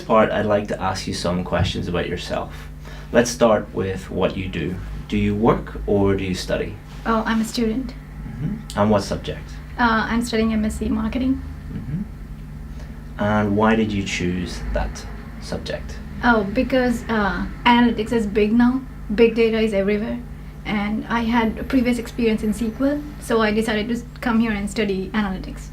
part, I'd like to ask you some questions about yourself. Let's start with what you do. Do you work or do you study? Oh, I'm a student. And what subject? I'm studying MSc Marketing. And why did you choose that subject? Oh, because analytics is big now. Big data is everywhere. And I had a previous experience in SQL, so I decided to come here and study analytics.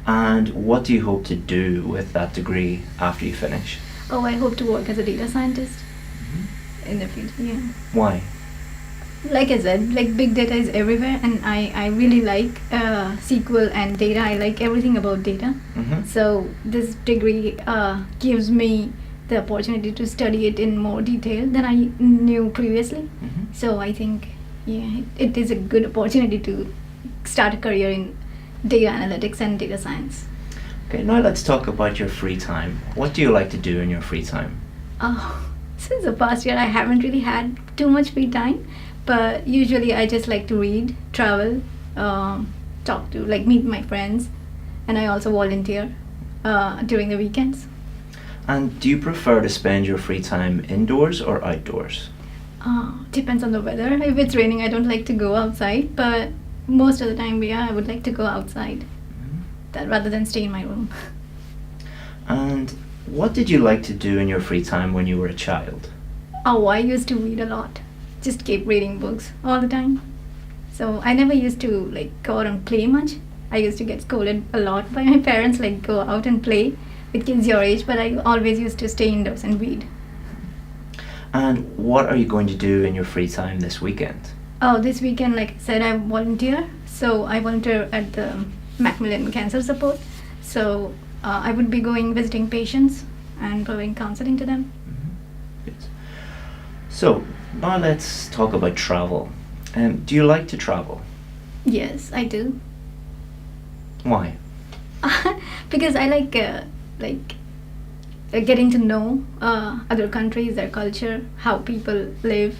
And what do you hope to do with that degree after you finish? Oh, I hope to work as a data scientist in the future, yeah. Why? Like I said, like big data is everywhere, and I really like SQL and data. I like everything about data. So this degree gives me the opportunity to study it in more detail than I knew previously. So I think, yeah, it is a good opportunity to start a career in data analytics and data science. Okay, now let's talk about your free time. What do you like to do in your free time? Since the past year, I haven't really had too much free time, but usually I just like to read, travel, talk to, like meet my friends, and I also volunteer during the weekends. And do you prefer to spend your free time indoors or outdoors? Depends on the weather. If it's raining, I don't like to go outside, but most of the time, yeah, I would like to go outside that rather than stay in my room. And what did you like to do in your free time when you were a child? Oh, I used to read a lot. Just keep reading books all the time. So I never used to like go out and play much. I used to get scolded a lot by my parents, like go out and play with kids your age, but I always used to stay indoors and read. And what are you going to do in your free time this weekend? Oh, this weekend, like I said, I volunteer. So I volunteer at the Macmillan Cancer Support. So I would be going visiting patients and providing counseling to them. Good. So now let's talk about travel. Do you like to travel? Yes, I do. Why? Because I like getting to know other countries, their culture, how people live,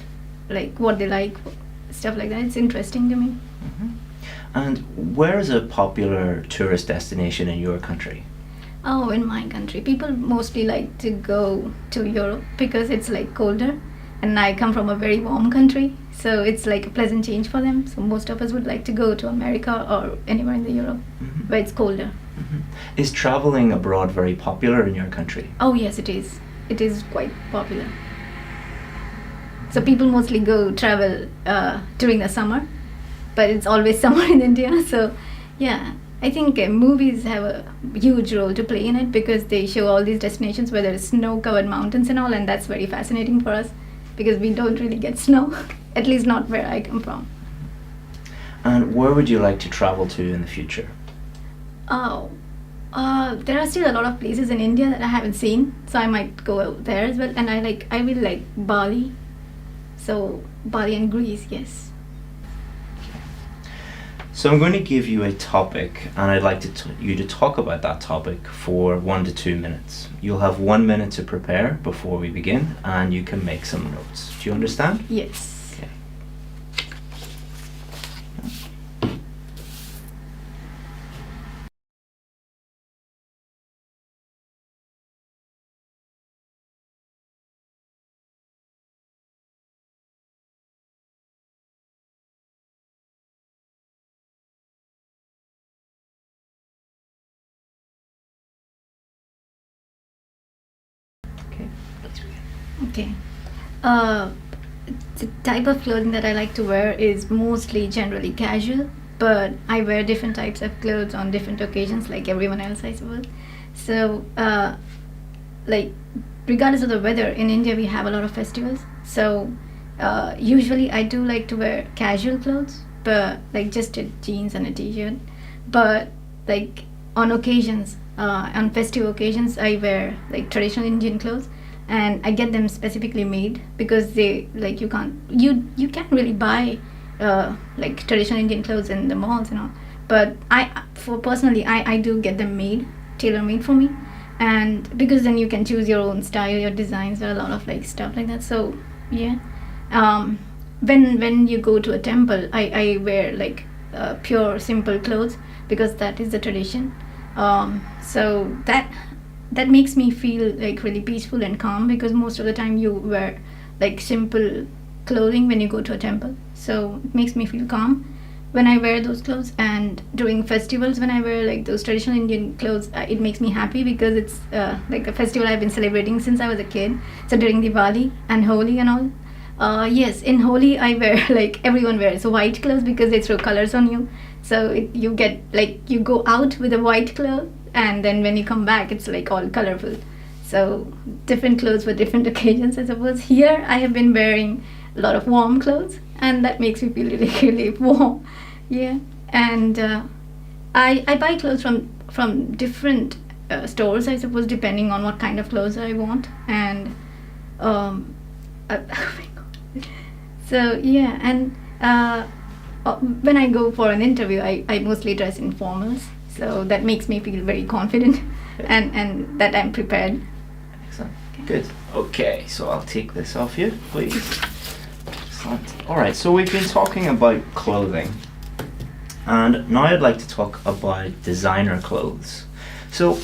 like what they like, stuff like that. It's interesting to me. And where is a popular tourist destination in your country? Oh, in my country, people mostly like to go to Europe because it's like colder, and I come from a very warm country, so it's like a pleasant change for them. So most of us would like to go to America or anywhere in the Europe where it's colder. Is traveling abroad very popular in your country? Oh yes, it is. It is quite popular. So people mostly go travel during the summer, but it's always summer in India. So yeah, I think movies have a huge role to play in it because they show all these destinations where there is snow-covered mountains and all, and that's very fascinating for us because we don't really get snow, at least not where I come from. And where would you like to travel to in the future? Oh, there are still a lot of places in India that I haven't seen, so I might go out there as well. And I really like Bali, so Bali and Greece, yes. So I'm going to give you a topic, and I'd like you to talk about that topic for 1 to 2 minutes. You'll have 1 minute to prepare before we begin, and you can make some notes. Do you understand? Yes. Okay. Okay, let's begin. Okay. The type of clothing that I like to wear is mostly generally casual, but I wear different types of clothes on different occasions, like everyone else, I suppose. So, like, regardless of the weather, in India we have a lot of festivals. So, usually I do like to wear casual clothes, but like just a jeans and a t-shirt. But like on occasions, on festive occasions, I wear like traditional Indian clothes, and I get them specifically made because they like you can't really buy like traditional Indian clothes in the malls and all. But I do get them made, tailor made for me, and because then you can choose your own style, your designs. There are a lot of like stuff like that. So yeah, when you go to a temple, I wear like pure simple clothes because that is the tradition. So that that makes me feel like really peaceful and calm, because most of the time you wear like simple clothing when you go to a temple, so it makes me feel calm when I wear those clothes. And during festivals, when I wear like those traditional Indian clothes, it makes me happy because it's like a festival I've been celebrating since I was a kid. So during Diwali and Holi and all, yes, in Holi I wear like everyone wears white clothes because they throw colors on you. So you get like, you go out with a white cloth, and then when you come back it's like all colorful. So different clothes for different occasions, I suppose. Here I have been wearing a lot of warm clothes, and that makes me feel really, really warm. Yeah. And I buy clothes from different stores, I suppose, depending on what kind of clothes I want. And oh my god. So yeah, and when I go for an interview, I mostly dress in formals, so that makes me feel very confident and that I'm prepared. Excellent. Good. Okay, so I'll take this off you, please. Excellent. Alright, so we've been talking about clothing, and now I'd like to talk about designer clothes. So,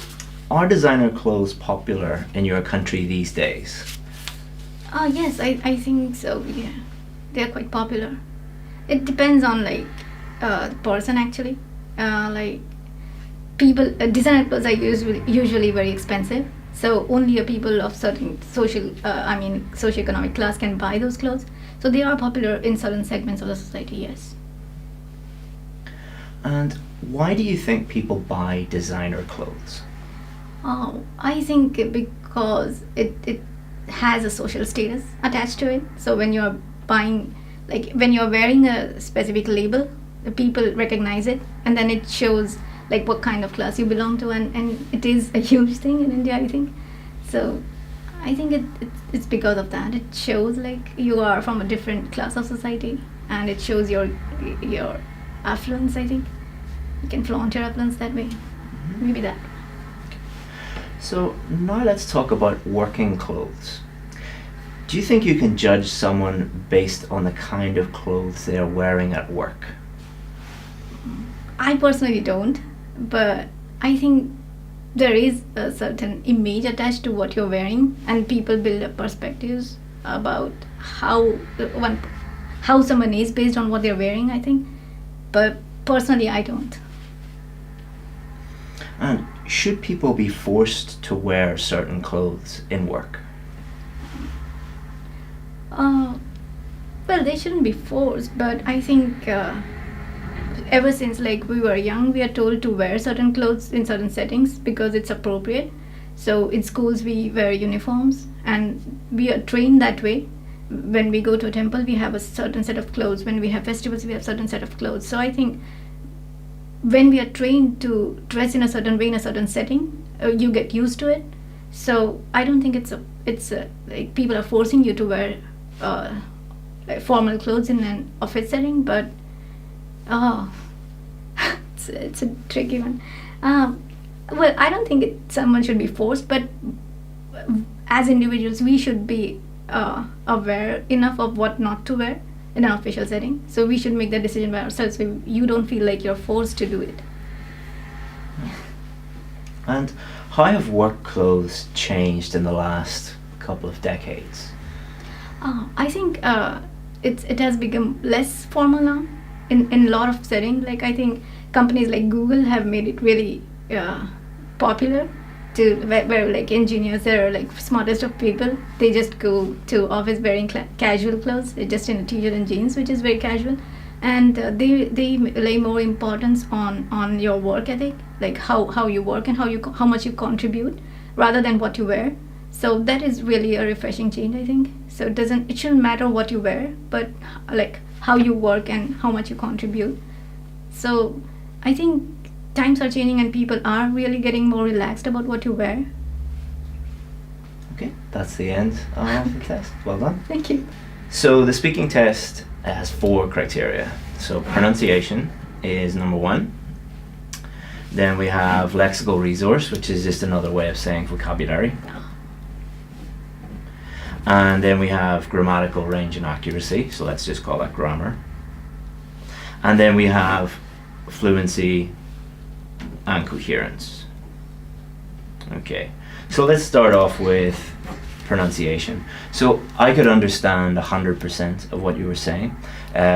are designer clothes popular in your country these days? Yes, I think so, yeah. They're quite popular. It depends on like the person actually. Like people, designer clothes are usually very expensive. So only a people of certain socioeconomic class can buy those clothes. So they are popular in certain segments of the society, yes. And why do you think people buy designer clothes? Oh, I think because it has a social status attached to it. So when you're buying, like when you're wearing a specific label, the people recognize it, and then it shows like what kind of class you belong to, and it is a huge thing in India, I think. So I think it's because of that. It shows like you are from a different class of society, and it shows your affluence, I think. You can flaunt your affluence that way. Maybe that. So now let's talk about working clothes. Do you think you can judge someone based on the kind of clothes they are wearing at work? I personally don't, but I think there is a certain image attached to what you're wearing, and people build up perspectives about how someone is based on what they're wearing, I think. But personally, I don't. And should people be forced to wear certain clothes in work? Well, they shouldn't be forced, but I think ever since like we were young, we are told to wear certain clothes in certain settings because it's appropriate. So in schools we wear uniforms, and we are trained that way. When we go to a temple, we have a certain set of clothes. When we have festivals, we have a certain set of clothes. So I think when we are trained to dress in a certain way in a certain setting, you get used to it. So I don't think it's like people are forcing you to wear like formal clothes in an office setting, but it's a tricky one. Well, I don't think someone should be forced, but as individuals, we should be aware enough of what not to wear in an official setting. So we should make that decision by ourselves, so you don't feel like you're forced to do it. And how have work clothes changed in the last couple of decades? I think it has become less formal now in a lot of settings. Like I think companies like Google have made it really popular to where like engineers, they're like smartest of people, they just go to office wearing casual clothes, just in a t-shirt and jeans, which is very casual. And they lay more importance on your work ethic, like how you work and how much you contribute, rather than what you wear. So that is really a refreshing change, I think. So it shouldn't matter what you wear, but like how you work and how much you contribute. So I think times are changing and people are really getting more relaxed about what you wear. Okay, that's the end of the test. Well done. Thank you. So the speaking test has 4 criteria. So pronunciation is number 1. Then we have lexical resource, which is just another way of saying vocabulary. And then we have grammatical range and accuracy, so let's just call that grammar. And then we have fluency and coherence. Okay, So let's start off with pronunciation. So I could understand 100% of what you were saying,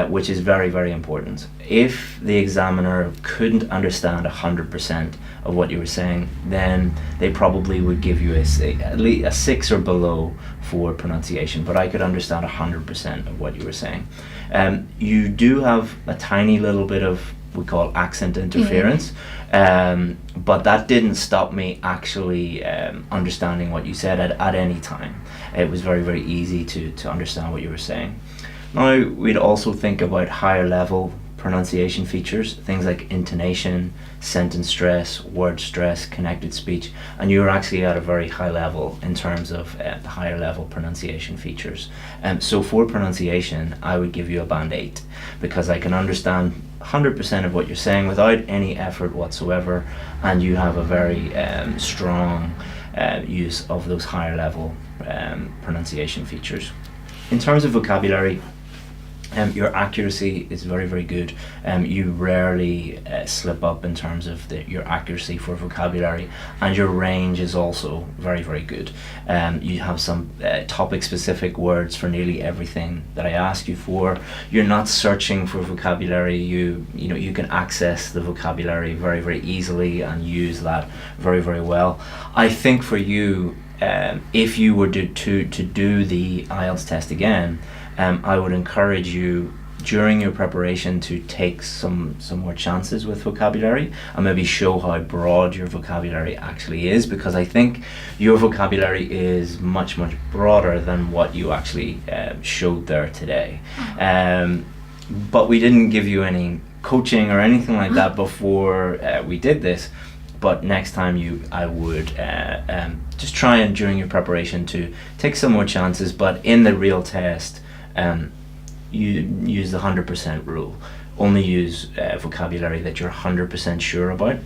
which is very, very important. If the examiner couldn't understand 100% of what you were saying, then they probably would give you at least a 6 or below for pronunciation, but I could understand 100% of what you were saying. You do have a tiny little bit of, we call accent interference, but that didn't stop me actually understanding what you said at any time. It was very, very easy to understand what you were saying. Now, we'd also think about higher level pronunciation features, things like intonation, sentence stress, word stress, connected speech, and you're actually at a very high level in terms of the higher level pronunciation features. So for pronunciation, I would give you a band 8 because I can understand 100% of what you're saying without any effort whatsoever, and you have a very strong use of those higher level pronunciation features. In terms of vocabulary, your accuracy is very, very good. You rarely slip up in terms of your accuracy for vocabulary, and your range is also very, very good. You have some topic-specific words for nearly everything that I ask you for. You're not searching for vocabulary. You know you can access the vocabulary very, very easily and use that very, very well. I think for you, if you were to do the IELTS test again, I would encourage you during your preparation to take some more chances with vocabulary and maybe show how broad your vocabulary actually is, because I think your vocabulary is much, much broader than what you actually showed there today. But we didn't give you any coaching or anything like that before we did this. But next time I would just try and during your preparation to take some more chances, but in the real test, you use the 100% rule. Only use vocabulary that you're 100% sure about.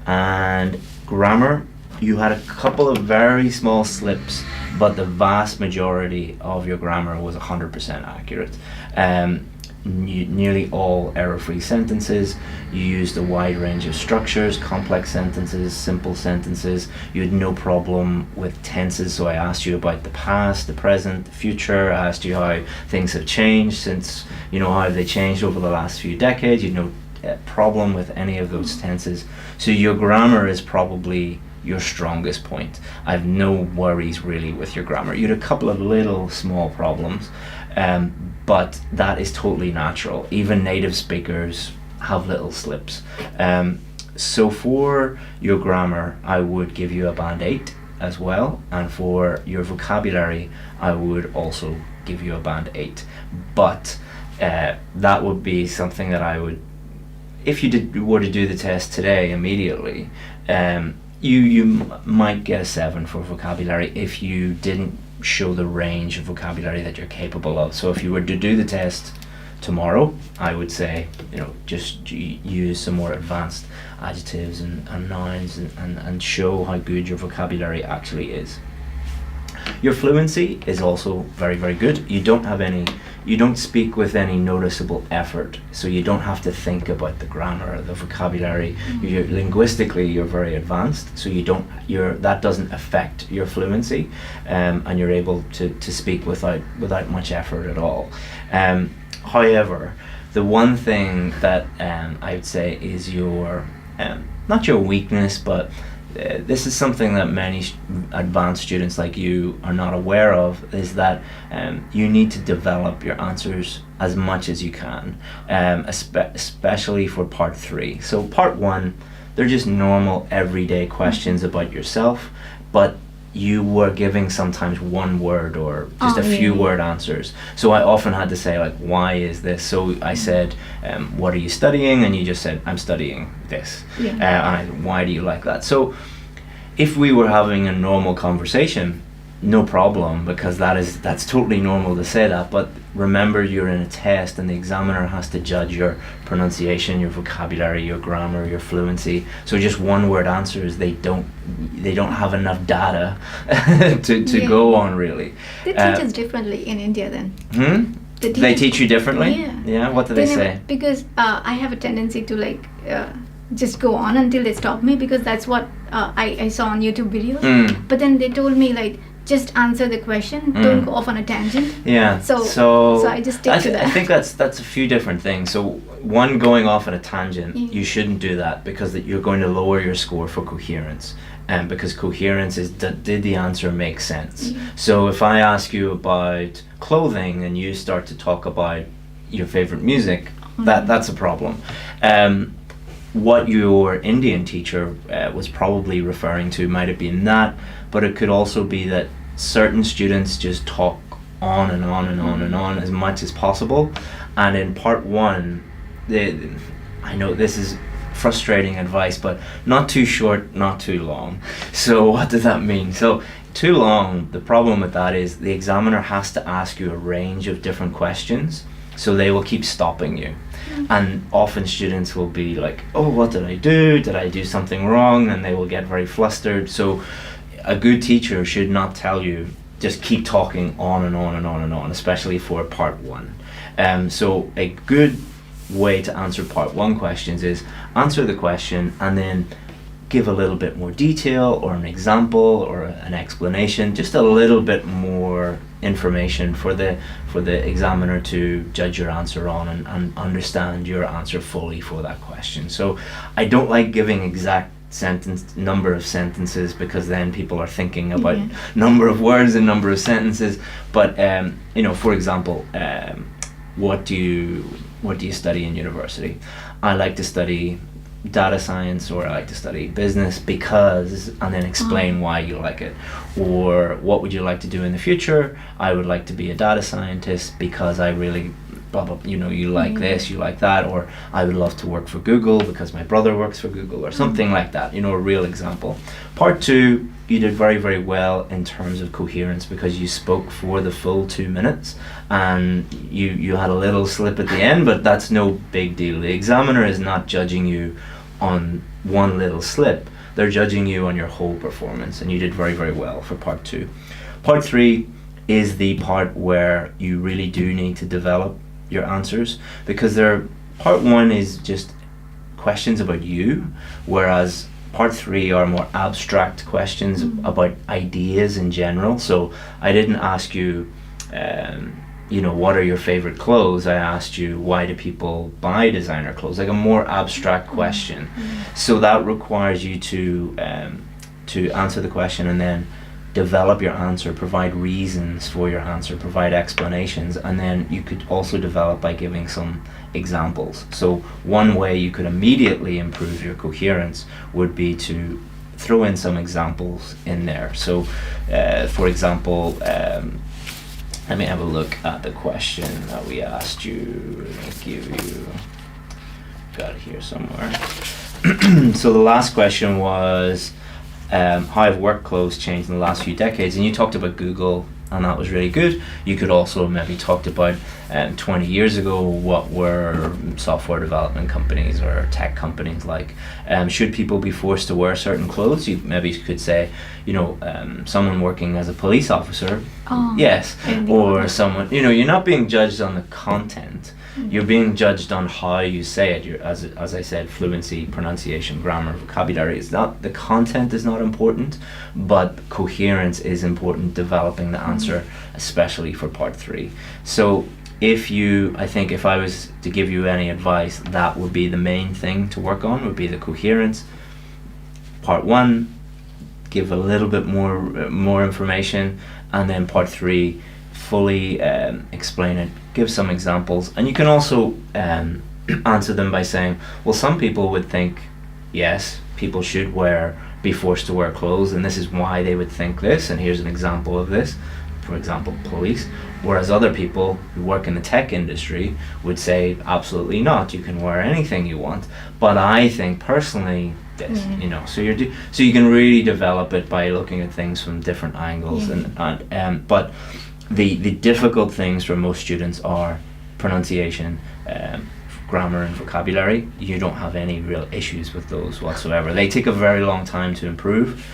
And grammar, you had a couple of very small slips, but the vast majority of your grammar was 100% accurate. Nearly all error-free sentences. You used a wide range of structures, complex sentences, simple sentences. You had no problem with tenses, so I asked you about the past, the present, the future. I asked you how things have changed since, how have they changed over the last few decades. You had no problem with any of those tenses. So your grammar is probably your strongest point. I have no worries really with your grammar. You had a couple of little small problems, but that is totally natural. Even native speakers have little slips. So for your grammar, I would give you a band 8 as well, and for your vocabulary, I would also give you a band 8. But that would be something that I would, if you were to do the test today immediately, you might get a 7 for vocabulary if you didn't show the range of vocabulary that you're capable of. So if you were to do the test tomorrow, I would say, just use some more advanced adjectives and nouns and show how good your vocabulary actually is. Your fluency is also very, very good. You don't speak with any noticeable effort, so you don't have to think about the grammar or the vocabulary. Linguistically, you're very advanced, so that doesn't affect your fluency, and you're able to speak without much effort at all. However, the one thing that I would say is your not your weakness, but this is something that many advanced students like you are not aware of, is that you need to develop your answers as much as you can, especially for part 3. So part 1, they're just normal everyday questions about yourself, but you were giving sometimes one word or just a few word answers. So I often had to say, like, why is this? So I said, what are you studying? And you just said, I'm studying this. And why do you like that? So if we were having a normal conversation, no problem, because that's totally normal to say that. But remember, you're in a test and the examiner has to judge your pronunciation, your vocabulary, your grammar, your fluency. So just one word answers, they don't have enough data to go on, really. They teach us differently in India then. They teach you differently? Yeah. What do they say? Because I have a tendency to just go on until they stop me, because that's what I saw on YouTube videos. Mm. But then they told me, like, just answer the question, don't go off on a tangent. Yeah. So I just stick to that. I think that's a few different things. So one, going off on a tangent, Yeah. you shouldn't do that, because that you're going to lower your score for coherence. Because coherence is, did the answer make sense? So if I ask you about clothing and you start to talk about your favorite music, that's a problem. What your Indian teacher was probably referring to might have been that, but it could also be that certain students just talk on and on and on and on as much as possible. And in part one, I know this is frustrating advice, but not too short, not too long. So what does that mean? So too long, the problem with that is the examiner has to ask you a range of different questions, so they will keep stopping you. And often students will be like, oh, what did I do? Did I do something wrong? And they will get very flustered. So a good teacher should not tell you, just keep talking on and on and on and on, especially for part one. So a good way to answer part one questions is answer the question and then give a little bit more detail or an example or an explanation, just a little bit more information for the examiner to judge your answer on and understand your answer fully for that question. So I don't like giving exact number of sentences, because then people are thinking about number of words and number of sentences. But for example, what do you study in university? I like to study data science, or I like to study business because, and then explain why you like it. Or what would you like to do in the future? I would like to be a data scientist because I really blah blah, you like this, you like that. Or I would love to work for Google because my brother works for Google, or something like that, a real example. Part two, you did very, very well in terms of coherence, because you spoke for the full 2 minutes, and you had a little slip at the end, but that's no big deal. The examiner is not judging you on one little slip, they're judging you on your whole performance, and you did very, very well for part two. Part three is the part where you really do need to develop your answers, because part one is just questions about you, whereas part three are more abstract questions about ideas in general. So I didn't ask you, what are your favorite clothes? I asked you, why do people buy designer clothes? Like a more abstract question. So that requires you to answer the question and then develop your answer, provide reasons for your answer, provide explanations, and then you could also develop by giving some examples. So one way you could immediately improve your coherence would be to throw in some examples in there. So for example, let me have a look at the question that we asked you. Let me give you, got it here somewhere. So the last question was, how have work clothes changed in the last few decades? And you talked about Google, and that was really good. You could also maybe talked about 20 years ago, what were software development companies or tech companies like? Should people be forced to wear certain clothes? You maybe could say, someone working as a police officer, yes, or someone, you're not being judged on the content. You're being judged on how you say it. As I said, fluency, pronunciation, grammar, vocabulary is not, the content is not important, but coherence is important, developing the answer, especially for part three. So I think if I was to give you any advice, that would be the main thing to work on, would be the coherence. Part one, give a little bit more information, and then part three, fully explain it, give some examples. And you can also answer them by saying, well, some people would think, yes, people should be forced to wear clothes, and this is why they would think this, and here's an example of this, for example, police. Whereas other people who work in the tech industry would say, absolutely not, you can wear anything you want, but I think personally this, so you can really develop it by looking at things from different angles. But the difficult things for most students are pronunciation, grammar and vocabulary. You don't have any real issues with those whatsoever. They take a very long time to improve.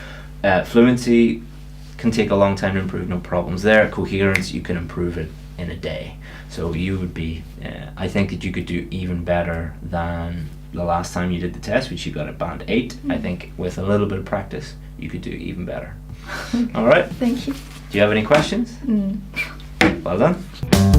Fluency can take a long time to improve, no problems there. Coherence, you can improve it in a day. So you would be, I think that you could do even better than the last time you did the test, which you got at band 8. I think with a little bit of practice, you could do even better. All right. Thank you. Do you have any questions? Well done.